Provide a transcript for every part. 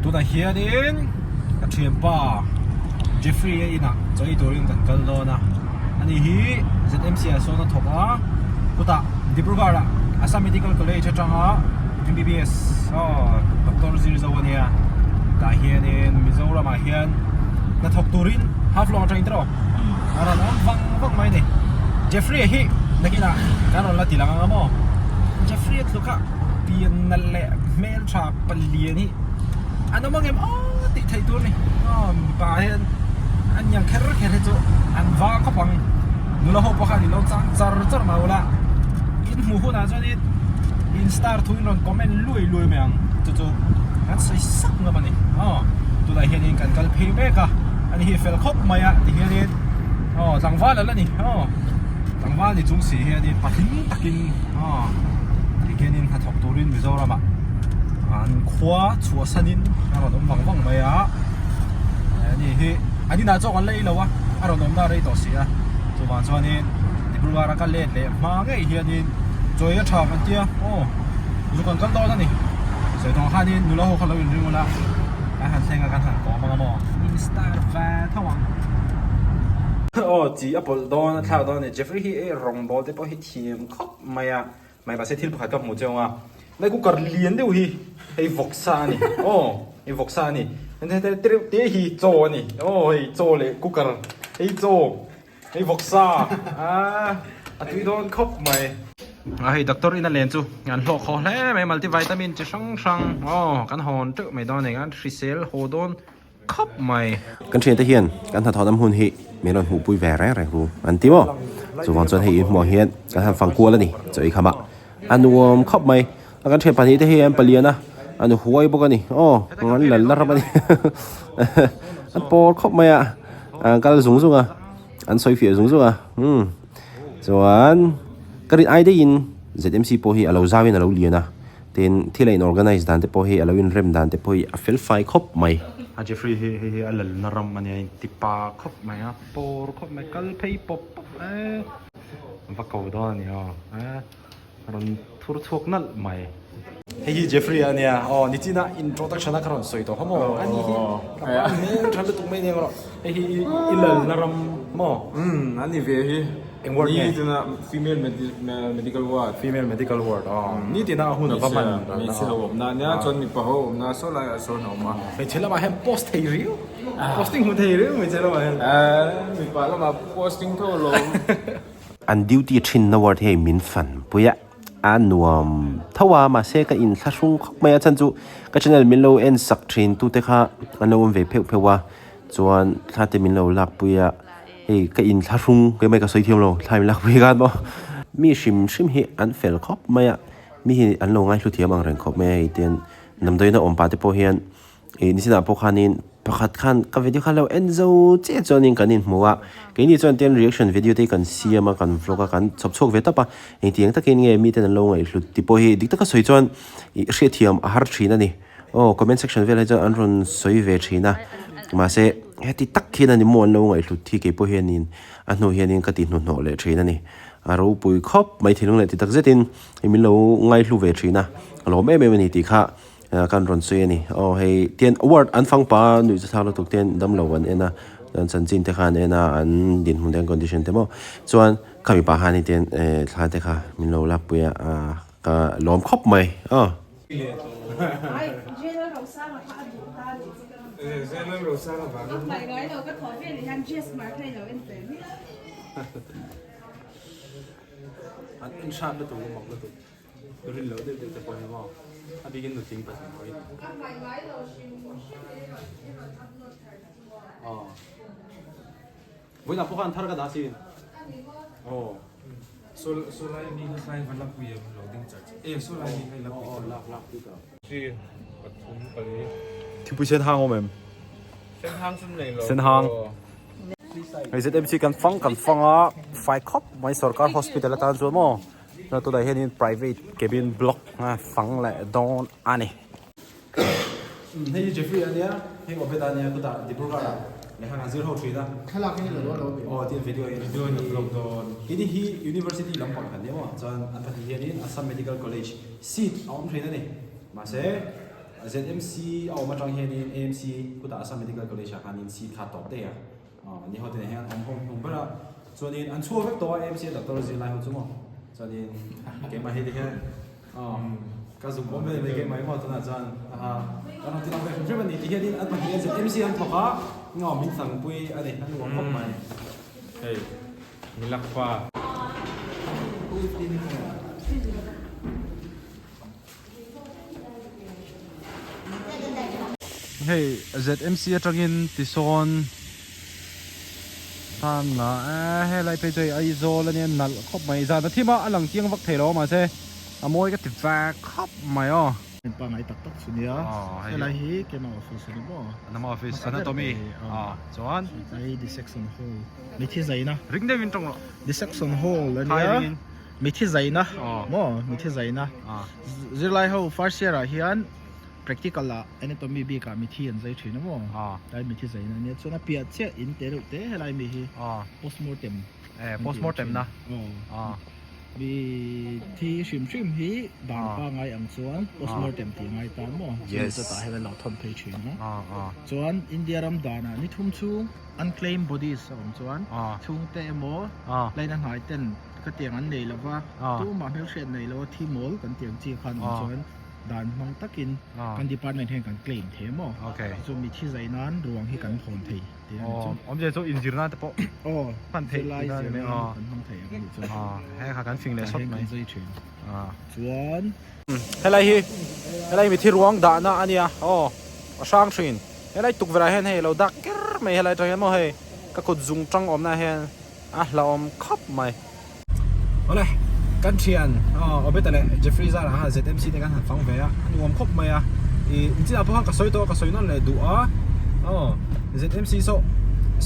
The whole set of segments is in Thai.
ตัวนั้นเฮียดินกระเทียมป้าเจฟฟรีย์อีน่ะจะอีตัวนึงกันกันแล้วนะอันนี้ฮี ZMCS โซนทบอ่ะกูตาดิบรูการ์ละอาสามิดิคอลคอลเลจจังอ่ะ MBBS อ๋อดร.ซิริซาวานี่ตาเฮียดินมิโซรามาเฮียนนัทฮอกตูรินฮาฟลองจังอินทร์อ่ะเราน้องฟังไม่เนี่ยเจฟฟรีย์ฮีนักกีฬาการเราตีหลังอ่ะมั้งเจฟฟรีย์ทุกข์เปลี่ยนนั่นแหละเมลชาปเลียนี่อันนั้นมั้งเอ็มอ๋อติดไทยตัวนี่อ๋อป่าเห็นอันยังแค่จูอันว่าก็ฟังนู่นเราพอขาดิเราจังมาแล้วละอินหมู่คนอาจจะนี่อินสตาร์ทุนเราคอมเมนต์ลุยมั้งจู่งั้นใส่สักเงี้ยมันนี่อ๋อตัวไหนเห็นกันกัลเพย์เบกะอันนี้เฟลคอปมาอ่ะที่เห็นอ๋อจังหวะแล้วนี่อ๋อจังหวะนี่จุงสีเห็นปักกินอ๋อที่เห็นฮัทฮอกตูรินมิโซรามาอันขวาชัวสันินเราต้องฟังมาอ่ะอันนี้น่าจะกันเลยแล้ววะเราต้องน่าเรื่องต่อเสียตัวมันส่วนนี้ที่บรูการ์กันเล่นเลยมาไงเฮียนี่จอยชอบมันเดียวโอ้ดูกันกันต่อนั่นนี่เสียตรงข้านี่ดูแล้วเขาเราอยู่ที่นู่นละการหันเส้นกับการหันกองมาอินสตาแฟร์ทั้งวันโอ้จีอัปเปิลโดนข่าวตอนนี้เจฟฟรีย์ฮีรองบอลที่พอฮิตทีมครับไม่มาเซติลผ่านกับหมู่เจ้าอ่ะแล้วกูการเลี้ยนเดี๋ยวไอ้วอกซ่านี่โอ้ไอ้วอกซ่านี่นั่นเดี๋ยวฮีโจนี่โอ้ไอ้โจเลยกูการไอ้โจไอ้วอกซ่าอัดวิดอนครบไหมไอ้ด็อกเตอร์อินาเลนจูงานโลกเขาแล้วไม่มัลติวิตามินจะช่างโอ้กันหอนจุไม่โดนงานทริเซลโฮโดนครบไหมกันเชียนตะเฮียนกันถัดทอน้ำหุ่นฮีเมลอนหูปุยแหวะอะไรหูอันที่บ่ส่วนส่วนฮีหมอเฮียนกันทำฟังกัวแล้วนี่จะอีกคำอ่ะอันรวมครบไหมกันเชียนปานนี้ตะเฮียนปะเลียนะอันหัวไอ้พวกนี่โอ้งั้นหล่นแล้วครับนี่อันปอครบไหมอ่ะกันสูงอ่ะอันซอยเฟียสูงอ่ะส่วนก็ได้ได้ยิน ZMC พอฮีเราจะวินเราเลียนะเต็นที่เรา organize ดันเตพอฮีเราวินเริ่มดันเตพอฮีฟิลไฟครบไหมเจฟฟรีย์ฮีอัลลนารำมันยังติปาครบไหมอ่ะปอร์ครบไหมกัลเพย์ป๊อปฟักเขาดอนเนี่ยรันทุกนั่นไหมเฮ้ยเจฟฟรีย์อันเนี้ยอ๋อนี่จีน่าอินโทรดักชันนักการสวยตัวเขาโม่อันนี้ฮีฉันเป็นตุ้มไม่เนี่ยก็เฮ้ยอิลลนารำโม่อันนี้เว้ยนี่จีน่า female medical ward อ๋อนี่จีน่าหุ่นประมาณมีเซลล์นั่นเนี่ยจนมีปะหูน่าโซลาโซนออกมาไม่ใช่แล้วมาให้โพสต์ให้รีวโพสติ้งหุ่นให้รีวไม่ใช่แล้วมามีปะแล้วมา posting ทั่วโลกอันดิวตี้ชินนวดให้มินฟันปุยะอันนวมถ้าว่ามาเสกอินทัชงไม่อาจารย์จูก็จะนั่นมินโลเอ็นสักทรินตุเตค่ะอันนวมเวเพว่าส่วนถ้าเตมินโลลักปุยะก็อินทัชงก็ไม่ก็สวยเทียมโลทายมินลักปุยกันบ่มีชิมเฮอันเฟลครบไม่อะมีอันโลง่ายสุดเทียมอังเริงครบไม่เตียนนำโดยน้าอมปาเตโพเฮียนนี่สินะพวกขานินประคัดขันกับวิดีโอเขาเราเอ็นโซเจ๊จอนินกันนินมัวกันนี่จนเตียน reaction วิดีโอที่กันเสียมากันฟลอกกันชอบเวทับปะเองที่ยังตะกินเงี้ยมีแต่นั่นลงไอ้สุดที่พอเฮดิกตะก็สวยจนเสียเทียมอาหารชีนั่นนี่โอ้ comment section เวลาจะอันรุนสวยเวชีนะมาเสเฮติตักขี้นั่นนี่ม้วนลงไอ้สุดที่เก็บพอเฮนินอันโนเฮนินก็ติดหนุนเลยชีนั่นนี่อารูปุยครบไม่ถึงเลยติดตักเจตินไอ้มิโลง่ายลูเวชีนะเราไม่วันนี้ติค่ะการรอนซุยนี่โอ้ให้เตียนอวอร์ดอันฟังป่าหนูจะทำเราถูกเตียนดำเหลวันเอ็นะอันสันจินเตค่ะเอ็นะอันดินหุ่นแดงคอนดิชันเต็มอ่ะส่วนข้ามีป่าหานี่เตียนทานเตค่ะมิโลลับปุยก็ล้อมครบไหมอ๋ออันอินชาร์ดตัวหมอกตัวตัวริลเลอร์เด็กจะปล่อยมั้งอันนี้กินตัวจริงป่ะอ๋อวันนั้นพวกเขาทาร์กดาสิโอ้โซลานี่ใครวันละคุยมันเราดิ้งจัดโซลานี่ใครละคุยลับดีกว่าที่ปฐุมไปที่ผู้เชี่ยวชาญ我们เส้นทางสุดเลยเส้นทางไอ้ ZMC กันฟังอ่ะไฟครบไม่สอดการ hospital ตามส่วนมั้งแล้วตัวใดเห็น private cabin block ฟังแหละโดนอันนี้ให้เจฟฟรีย์อันเนี้ยให้ออกไปตอนนี้ก็ตัดดิบรูการ์ในห้างซีโร่ทรีนะถ้าเราไม่ได้เราเราโอ้ที่วิดีโอนี่ลงโดนที่นี่ที่ University ลำปางกันเนี่ยมั้งจนอันพัทยานี่ Assam Medical College seat เอาไม่ใช่นั่นนี่มาเส ZMC เอามาจังเฮียนี่ AMC กูตา Assam Medical College คันนี้ซีขาดตอบได้อ่ะนี่เขาจะเห็นผมก็ละส่วนนี้อันชั่วเว็บตัว AMC ดรจีไลน์เขาจุ่มส่วนนี้เกมมาให้ดีแค่ก็สุ่มผมไม่เกมมาให้หมดตัวนั้นจนตอนที่เราไปฟิล์มช่วยมันนี่ที่เฮียนี่อันมาเฮีย ZMC อันถกอ่ะมินสังปุยอันนี้นั่นรวมพบไหม เฮ้ยมิลักฟ้า Hey, ZMC atangin tison tham na he lai pe jai ai zo la ne nal khop mai za na thima alang tiang vak thelo ma se amoi ka ti va khop mai oเป็นปางไอ้ตักตักสุดเนี่ยอะไรฮีเกมออฟฟิศนี่บ่ nam office anatomy chuan ไอ้ dissection hall ไม่ที่ใจนะ ring de win tong lo dissection hall แล้วเนี่ยไม่ที่ใจนะบ่ไม่ที่ใจนะจะไล่เขา first year อ่ะเฮียน practical ละ anatomy บีกับไม่ที่อันใจถือนะบ่ได้ไม่ที่ใจนะเนี่ยส่วนเปียเช่อินเตอร์เตะอะไรไม่ฮี postmortem postmortem na มีที่ชิมฮีบางปางไงอังส่วน postmortem ที่ไงตามบ่จะตายให้เราทำเพลชินนะส่วนอินเดียรัมดานะนี่ทุ่มชู unclaimed bodies ส่วนทุ่งเตะโมไล่นั่นหายเต้นก็เตียงอันเลยแล้วว่าตู้มาเฮลเชนเลยแล้วว่าที่มอลกันเตียงจีคันส่วนด่านมองตะกินกันดีพาร์ตเมนต์แห่งการเกลมเทมส่วนมีที่ใจนั้นรวงให้กันผลทีผมจะ做 injure 那不พันเทไลซ์เนี่ยกันท้องไทยกันส่วนให้หากันฟิงเลยสดไหมส่วน ให้ไรฮีให้ไรมีที่รวงด่านนะอันนี้ช่างชินให้ไรตุกเวลาให้เราดักกร์ไม่ให้ไรจะเห็นมั้งให้ก็กดจุงจังอมนะเห็นเราอมคับไหมเอาเลยกันเชียนเอาไปแต่เลยเจฟฟรีย์ซ่าฮะ ZMC ในการหันฟังเวียอันนี้อมคับไหมจริงๆเราพวกเขาก็สวยตัวก็สวยนั่นเลยดูZMC so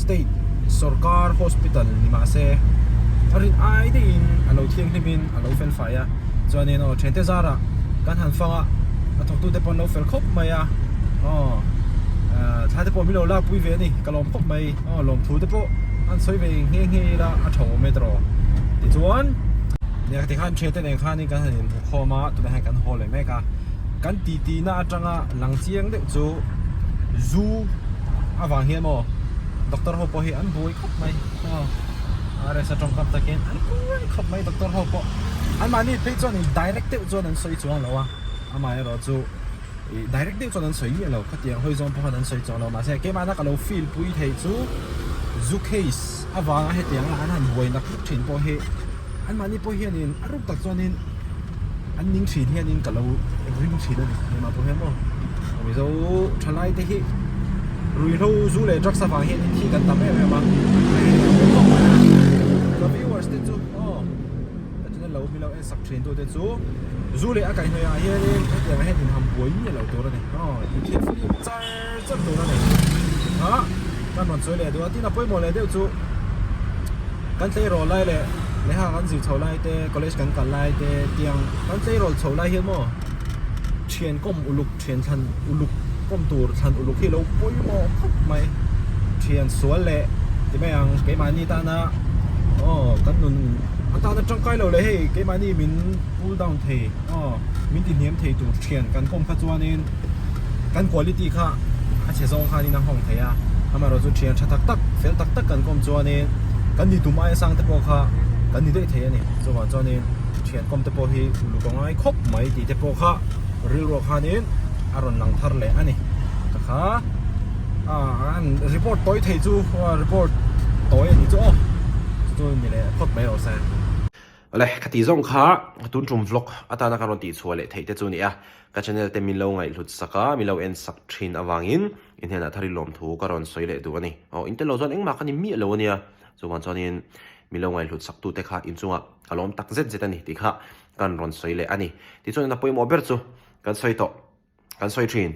state sarkar hospital ni ma se arin ai de in alo thiang hlimin alo fel faya chuanin thente zara kan han fanga athok tu te pon lo fel khop mai thla te pon mi lo la pui ve ni kalom khop mai lom thu te po an soi ve nge la a tho metro ti chuan ne ka ti khan thete ne khan ni kan hanin khoma tu ne kan hol le meka kan ti na atanga langchiang de chu zoo avang hian mo doctor ho po hi an bui khop mai are sa trong kam takin an bui khop mai doctor ho po an mani pe chon in directive chon an soi chuang lo amai ro chu directive chon an soi ni lo khatiang hoi zong po an soi chuang lo ma se ke ma na ka lo feel pui thei chu zu case awang he tiang an han bui na thin po he an mani po hian in aruk tak chon in an ning thin hian in ka lo ring thin ani ma po he mo mi zo thalai te hi rui rau zu le drug sa vang hian thi kan tam em ma the viewers te chu ta lo mi lo en sak thin tu te chu zu le a kai hnoya hian in he he tin ham boi ni lo to ra ni thi fi char char to ra ni kan non choi le do ti na poi mo le de chu kan te ro lai le ha kan ji chho lai te college kan lai te tiang kan te ro chho lai hian mo thian kom uluk thian than ulukก้มตูดทันอุลุที่เราปุ้ยมอพับไม่เทียนสวนเละที่ไม่ยังเกมานี่ตานะกันนุนตานะจังไกลเราเลยเฮ้เกมานี่มินปูดาวน์เทมินติเนียมเทตูเทียนกันก้มพัดจวนนี่กันคุณภาพค่ะอาเชซองค่ะนี่นั่งห้องเทียทำไมเราจะเทียนชัดตักเฟลตักกันก้มจวนนี่กันดีตุ้มไอ้สังเตปอค่ะกันดีได้เทียนี่จวนจวนนี่เทียนก้มเตปอฮีอุลุกงไอ้ครบไม่ดีเตปอค่ะริลโรคานี่อารมณ์นังทาร์เลยอันนี้นะคะอันรีพอร์ตตัวที่จูว่ารีพอร์ตตัวนี้จูจูนี่เลยพอดไม่เอาใช่อะไรคดีส่งขาตุนจุ่มวล็อกอัตราการันตีชัวร์เลยที่จูนี่ก็จะเนี่ยเต็มมีเราไงหลุดสักมีเราเอ็นสักชินอวังอินอินเทอร์เน็ตทาริลมถูกการันสวยเลยดูอันนี้อินเตอร์เราจนเอ็งมาคันนี้มีเราเนี่ยส่วนจนนี้มีเราไงหลุดสักตัวเตะขาอินจูอารมณ์ตักเจ็ดอันนี้ที่ขาการรันสวยเลยอันนี้ที่จูนี่นับไปโมเบอร์จูการสวยต่อกันสวยทรีน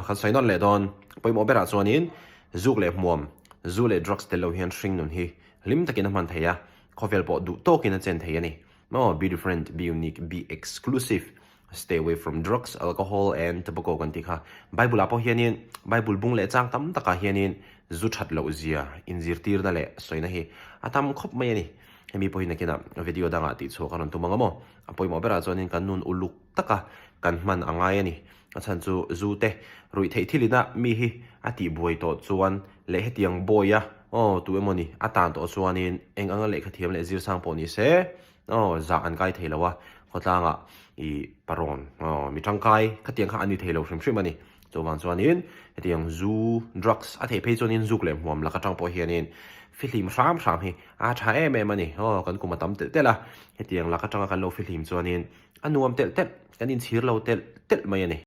กันสวยนั่นเลยตอนไปมอเบราส่วนนี้จูเล่หมวมจูเล่ดรักส์เตลโลเฮียนชิงนุ่นฮีลิมตะกินน้ำมันเทียคอฟเฟลปอดูโตกินเจนเทียนี่be different be unique be exclusive stay away from drugs alcohol and tobacco กันที่ค่ะไบเบิลอาพอเฮียนินไบเบิลบุ้งเล่จังตั้มตะกาเฮียนินจูชัดเหล่าเสียอินซิร์ตีร์นั่นแหละสวยนะฮีอาทำครบไหมนี่ให้มีพอหินกินวิดีโอดังอาทิตย์โชว์กันตัวมังงะมั้งพอมอเบราส่วนนี้กันนุ่นอุลุกตะกากันมันอ่างไงนี่ chan chu zu te rui thei thilina mi hi ati buai to chuan le hetiang boya tu emoni atan to chuanin eng anga le khathiam le zir sang pawni se za an kai theilawa khotanga I paron mi tangkai khatiang kha ani theilo hrim hrim ani chuwang chuanin hetiang zu drugs a thei phei chuanin zuk le hmuam laka tang po hianin filim ram hi a tha em em ani kan kuma tam tel tela hetiang laka tanga kan lo filim chuanin anuam tel tel kanin chhir lo tel tel mai ani